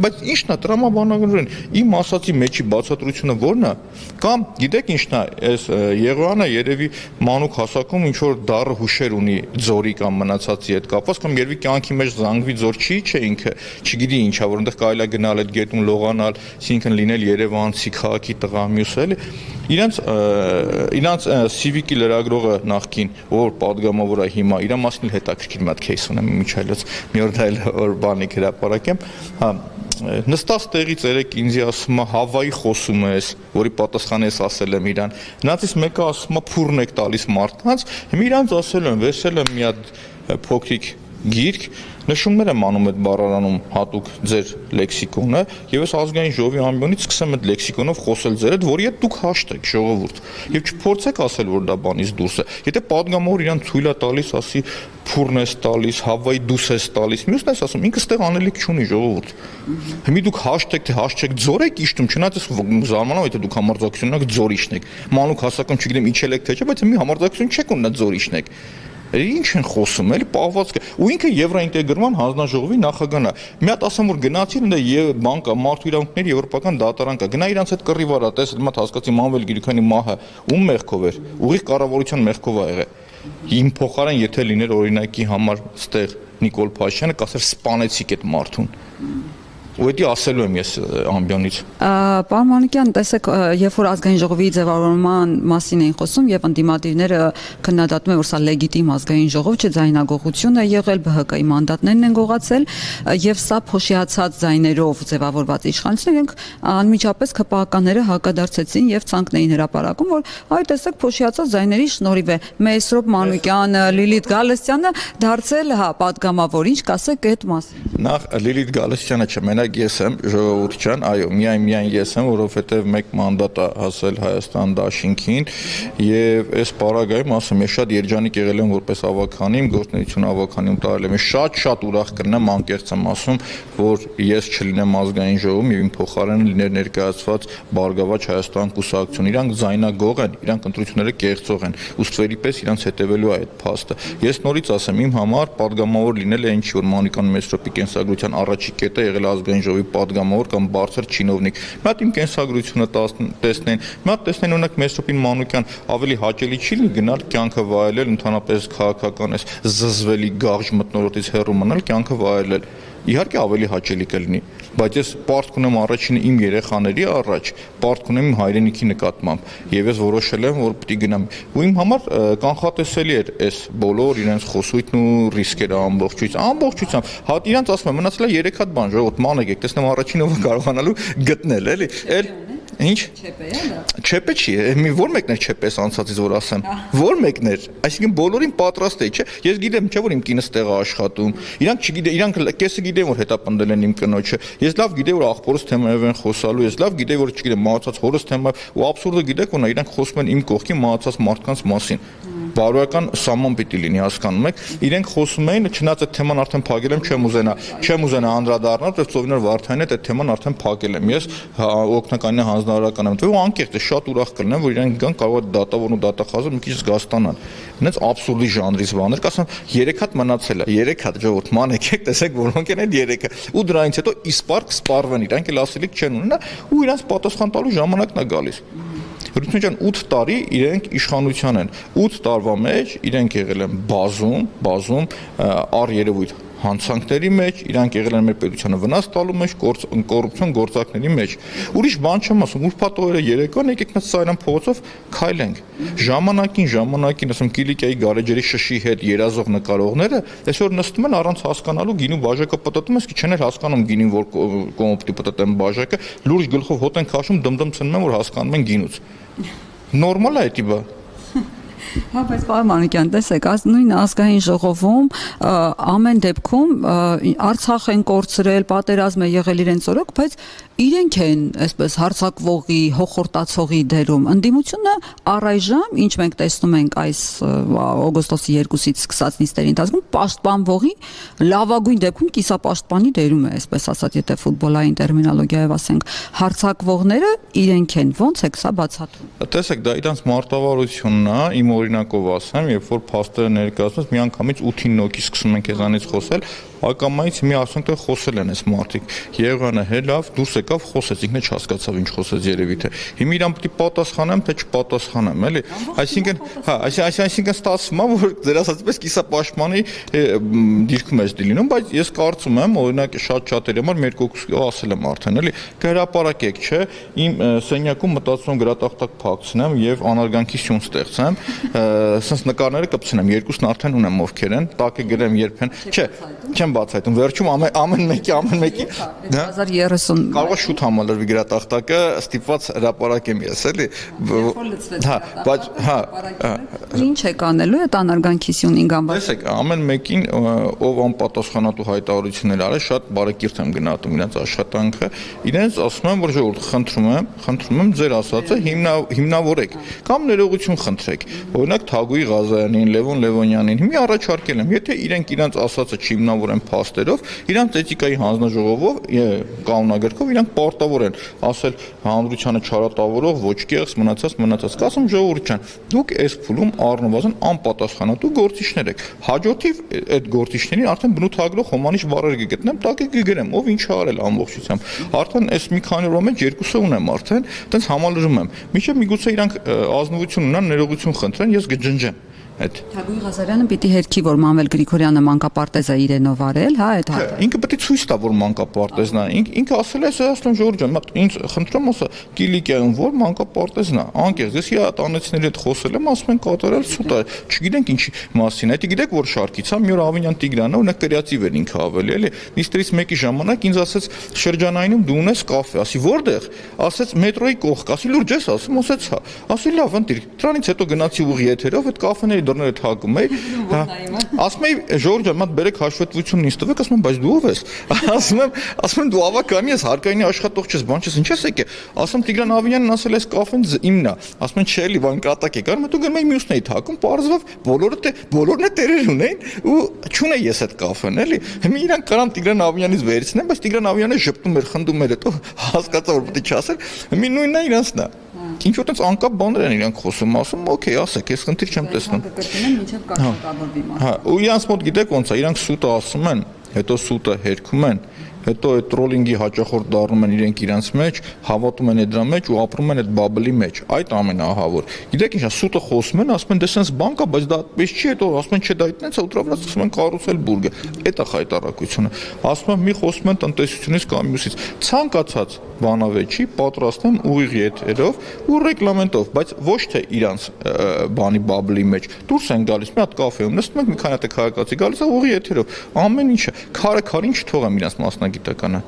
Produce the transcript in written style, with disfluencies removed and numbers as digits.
բայց ի՞նչն է տրամաբանական իմ ասացի մեջի բացատրությունը ո՞րն է, կամ գիտեք ի՞նչն է, այս Եղոյանը երևի մանուկ հասակում ինչ որ դառը հուշեր ունի ձորի կամ մնացածի հետ կապված, կամ երևի կյանքի մեջ զանգվի ձոր չի, չէ ինքը, չգիտի ինչա, որ այնտեղ կարելի է գնալ այդ գետում լողանալ, այսինքն լինել Երևանցի քաղաքի տղա մյուսը էլի, իրանց Civic-ի լրագրողը նախքին, որ պատգամավոր է հիմա, իր մասին էլ հետաքրքիր մի հատ кейս ունեմ, միջայլոց մի օր դա էլ որ բանիկ հրապարակեմ, հա նստած տեղից երեք ինձ ասում է Հավայի խոսում ես, որի պատասխանը ես ասել եմ իրան, նրանցից մեկը ասում է փուրն եք տալիս մարդկանց, հիմա իրանց ասել եմ, վերցել եմ մի հատ փոքրիկ գիրք, նշումներ եմ անում այդ բառարանում հատուկ ձեր լեքսիկոնը եւ ես ազգային ժողովի ամբիոնից սկսեմ այդ լեքսիկոնով խոսել ձեր հետ, որի հետ դուք հաշտ եք ժողովուրդ եւ չփորձեք ասել, որ դա բանից դուրս է։ Եթե պատգամավոր իրան թույլ է տալիս, ասի փուրն ես տալիս, Հավայի դուս ես տալիս, մյուսն ես ասում, ինքը ստեղ անելիք չունի ժողովուրդ։ Հիմա դուք հաշտ եք, թե հաշտ չեք, ձոր եք իշտում, չնայած ես զարմանում, եթե դուք համարձակություն ունեք ձոր իշնեք։ Մանուկ հասակում չգիտեմ իջել եք թե չէ, բայց մի համարձակություն չեք ունենա ձոր իշնեք։ Ինչ են խոսում, էլի պահվածք է։ Ու ինքը Եվրոինտեգրման հանձնաժողովի նախագահն է։ Մի հատ ասեմ, որ գնացին դա բանկա մարդու իրավունքների եվրոպական դատարան կա։ Գնա իրանց հետ կռիվ արա, տես հիմա հասկացի Մանվել Գիրքյանի մահը ում մեղքով էր։ Ուղիղ կառավարության մեղքով ա եղել։ Իմ փոխարեն եթե լիներ օրինակի համար ստեղ Նիկոլ Փաշինյանը, կասեր սպանեցիք այդ մարդուն։ Ու դա ասելու եմ ես ամբիոնից։ Պարոն Մանուկյան, տեսեք, երբ որ ազգային ժողովի ձևավորման մասին էին խոսում եւ ընդդիմադիրները քննադատում են, որ սա լեգիտիմ ազգային ժողով չէ, ձայնագողություն է եղել, ԲՀԿ-ի մանդատներն են գողացել եւ սա փոշիացած ձայներով ձևավորված իշխանություն, իրենք անմիջապես ԿՊԱ-ականները հակադարձեցին եւ ցանկ էին հրապարակում, որ այ տեսեք փոշիացած ձայների շնորհիվ է Մեսրոպ Մանուկյանը, Լիլիթ Գալստյանը դարձել, հա, պատգամավոր, ինչ կասեք այդ մասին։ Նախ Լիլիթ Գալստյանը չէ, ես եմ ժողովուրդ ջան, այո, միայն ես եմ, որովհետև մեկ մանդատ է հասել Հայաստան դաշինքին եւ այս պարագայում ասեմ, ես շատ երջանիկ եղել եմ որպես ավականիմ, գործունեություն ավականիում տարել եմ, շատ ուրախ կլինեմ, անկեղծ եմ ասում, որ ես չլինեմ ազգային ժողովում եւ իմ փոխարեն լիներ ներկայացված Բարգավաճ Հայաստան կուսակցություն, իրանք ձայնագող են, իրանք ընտրությունները կեղծող են, ուստվերի պես իրանք հետևելու է այդ փաստը։ Ես նորից ասեմ, իմ համար պատգամավոր լինելը ինչ որ Մանուկյան Մեսրոպի կենսագրության առաջի կետը եղել ազգային ժողովի պատգամավոր կամ բարձր չինովնիկ։ Մի հատ իմ կենսագրությունը տեսնեն, մի հատ տեսնեն օրինակ Մեսրոպին Մանուկյան ավելի հաճելի չի լինի գնալ կյանքը վայելել, ընդհանրապես քաղաքական այս զզվելի գաղջ մթնոլորտից հեռու մնալ, կյանքը վայելել։ Իհարկե ավելի հաճելի կլինի, բայց ես պարտք ունեմ առաջինը իմ երեխաների առաջ, պարտք ունեմ իմ հայրենիքի նկատմամբ եւ ես որոշել եմ, որ պիտի գնամ։ Ու իմ համար կանխատեսելի էր այս բոլոր իրենց խոսույթն ու ռիսկերը ամբողջությամբ։ Հա իրանց ասում եմ, մնացել է 3 հատ բան, ժողովուրդ մանեք, տեսնեմ առաջինով կարողանալու գտնել, էլի։ Ինչ։ Չեպե է դա։ Չեպե չի, մի որ մեկն է չեպես անցածից որ ասեմ։ Որ մեկն էր, այսինքն բոլորին պատրաստ է, չէ։ Ես գիտեմ, չէ որ իմ կինս տեղ է աշխատում։ Իրանք չգիտեն, իրանք կեսը գիտեն որ հետապնդել են իմ կնոջը։ Ես լավ գիտեի որ աղբորս թեմայով են խոսալու, ես լավ գիտեի որ չգիտեմ մահացած հորս թեմայով ու абսուրդը գիտեք որ իրանք խոսում են իմ կողքի մահացած մարդկանց մասին։ Բարոյական սահման պիտի լինի, հասկանում եք։ Իրենք խոսում էին, չնայած այդ թեման արդեն փակել եմ, չեմ ուզենա անդրադառնալ, բայց Ծովինար Վարդանյանի այդ թեման արդեն փակել եմ։ Ես օգնականին հանձնարարական եմ տվել ու անկեղծ է, շատ ուրախ կլինեմ, որ իրենք գան կարող է դատավորն ու դատախազը մի քիչ զգաստանան։ Հենց абսուրդի ժանրից բաներ, կասեմ 3 հատ մնացել է, 3 հատ ժողովուրդ ման եկեք, տեսեք որոնք են այդ 3-ը։ Ու դրանից հետո իսպար կսպարվեն, իրանք էլ ասելիք չեն ունենա ու իրանց պատասխան տալու ժամանակն է գալիս։ Հրուցուն ջան 8 տարի իրենք իշխանության են 8 տարվա մեջ իրենք եղել են բազում առերևույթ հանցանքների մեջ, իրանք եղել են մեր պետությանը վնաս տալու մեջ, կոռուպցիոն գործակների մեջ։ Ուրիշ բան չեմ ասում, ուրբաթ օրերը երեկոն եկեք նա Սարյան փողոցով քայլենք։ Ժամանակին, ասում Կիլիկիայի գարեջրի շշի հետ երազող նկարողները այսօր նստում են առանց հասկանալու գինու բաժակը պտտում, ես չեն էլ հասկանում գինին որ կոմոպտի պտտեմ բաժակը, լուրջ գլխով հոտ են քաշում, դմդմ ցնում են որ հասկանում են գինուց։ Նորմալ է դա։ Հա, բայց պարոն Մանուկյան, տեսեք, նույն ազգային ժողովում ամեն դեպքում Արցախ են կորցրել, պատերազմ է եղել իրենց օրոք, բայց իրենք են այսպես հարձակվողի, հոխորտացողի դերում։ Ընդդիմությունը առայժմ, ինչ մենք տեսնում ենք այս օգոստոսի 2-ից սկսած նիստերի ընթացքում, պաշտպանվողի լավագույն դեպքում կիսապաշտպանի դերում է, այսպես ասած, եթե ֆուտբոլային տերմինոլոգիայով ասենք, հարձակվողները իրենք են, ո՞նց է սա բացատրում։ Տեսեք, դա իրանց մարտավարությունն է, իմ օրինակով ասեմ, երբ որ փաստերը ներկայացնես, միանգամից 8-9 հոգի սկսում են քեզանից խոսել, ակամայից մի ասենք թե խոսել են այս մարդիկ։ Եղանը հելավ, դուրս եկավ, խոսեց, ինքն էլ չհասկացավ ինչ խոսեց երևի թե։ Հիմա իրան պետք է պատասխանեմ, թե չպատասխանեմ, էլի։ Այսինքն, հա, այսինքն ստացվում է, որ ձեր ասածպես կիսապաշտպանի դիրքում է դիլինում, բայց ես կարծում եմ, օրինակ շատ-շատերի համար մեր կողքով ասել եմ արդեն, էլի, կհրապարակեք, չէ, իմ սենյակում մտածում գրատախտակ փակցնեմ եւ անարգանքի սյուն ստեղծեմ, ասես նկարները կպցնեմ, երկուսն արդեն ունեմ ովքեր են, տակը գրեմ երբեն, չէ, չեմ բացայտում, վերջում ամեն մեկի 2030 կարող է շուտ համալրվի գրատախտակը, ստիպված հրապարակեմ ես, էլի, հա, բայց հա, ինչ է կանելու այդ անարգանքի սյունին գամբար։ Տեսեք, ամեն մեկին ով անպատասխանատու հայտարարություններ արել, շատ բարեկիրթ եմ գնահատում իրենց աշխատանքը, իրենց ասում եմ, որ ժողովուրդ խնդրում եմ ձեր ասածը հիմնավորեք կամ ներողություն խնդրեք։ Օրինակ Թագուի Ղազարյանին, Լևոն Լևոնյանին հիմա առաջարկել եմ, եթե իրենք իրենց ասածը չհիմնավորեն փաստերով, իրանք էթիկայի հանձնաժողովով, կանոնագրքով իրանք պարտավոր են ասել հանրությանը չարատավորող, ոչ կեղծ, մնացած, կասեմ ժողովուրդ ջան, դուք այս փուլում առնվազն անպատասխանատու գործիչներ եք։ Հաջորդիվ այդ գործիչներին արդեն բնութագրող հոմանիշ բառեր կգտնեմ, տակը կգրեմ, ով ինչ արել ամբողջությամբ։ Արդեն այս մի քանի օրվա մեջ երկուսը ունեմ արդեն, այտենց համալրում եմ։ Միշտ միգուցե իրանք ազնվություն ունեն, ներողություն խնդրեն, ես կջնջեմ։ Թագուի Ղազարյանը պիտի հերքի, որ Մանվել Գրիգորյանը մանկապարտեզը իրենով արել, հա, այդ հատը։ Ինքը պետք է ցույց տա, որ մանկապարտեզն է։ Ինքը ասել է, ասում Ժորժ ջան, ինձ խնդրում ասա, Կիլիկիայում որ մանկապարտեզն է, անկեղծ, ես իա տանեցիների հետ խոսել եմ, ասում են կատարել սուտ է, չգիտենք ինչի մասին։ Այդ գիտեք որ շարքից է, մի օր Ավինյան Տիգրանը, օրինակ կրեատիվ էր ինքը ավելի, էլի։ Նիստերից մեկի ժամանակ ինձ ասեց շրջանայինում դու ունես կաֆե, ասի որտեղ։ Ասեց մետրոյի կողք, ասի լուրջ ես ասում, ասեց հա։ Ասի լավ, ընտիր։ Դրանից հետո գնացի ուղի եթերով այդ կաֆեների դռները թակում էի, ասում էի Ժորժ ջան, մատ բերեք հաշվետվություն ինձ տվեք, ասում եմ, բայց դու ով ես։ Ասում եմ դու ավականի ես, հարկայինի աշխատող չես, բան չես, ինչ ես եկե։ Ասում Տիգրան Ավինյանն ասել էս կաֆեն իմն է։ Ասում են չէ, լի բան կատակ է կար, մտու գնում էի մյուսն էի թակում, պարզվավ բոլորն է տերեր ունեին ու չունեի ես այդ կաֆեն, էլի։ Հիմա իրանք կարան Տիգրան Ավինյանից վերցնեն, բայց Տիգրան Ավինյանը ժպտում էր, խնդում էր, հետո հասկացա որ պետք է չասել։ Հիմա նույնն է իրանցն է։ Ինչ որ տենց անկապ բաներ են իրանք խոսում, ասում օքեյ, ասեք, ես խնդիր չեմ տեսնում։ Հա, ու իրանց մոտ գիտեք ոնց է, իրանք սուտը ասում են, հետո սուտը հերքում են, հետո այդ տրոլինգի հաճախորդ դառնում են իրենք իրանց մեջ, հավատում են դրա մեջ ու ապրում են այդ բաբլի մեջ։ Այդ ամենահավոր։ Գիտեք ինչա, սուտը խոսում են, ասում են դե սենց բան կա, բայց դա այդպես չի, հետո ասում են չէ դա այդտենց է, ուտրա վրա սկսում են կառուցել բուրգը։ Այդ է խայտարակությունը։ Ասում են մի խոսում են տնտեսությունից կամ մյուսից։ Ցանկացած բանավեճի պատրաստ են ուղիղ եթերով ու ռեկլամենտով, բայց ոչ թե իրանց բանի բաբլի մեջ։ Դուրս են գալիս, մի հատ կաֆեում նստում ենք, մի քանի հատ քաղաքացի գալիս է ուղիղ եթերով։ Ամեն ինչը քարը քարին չթողեմ իրանց մասնագիտականը։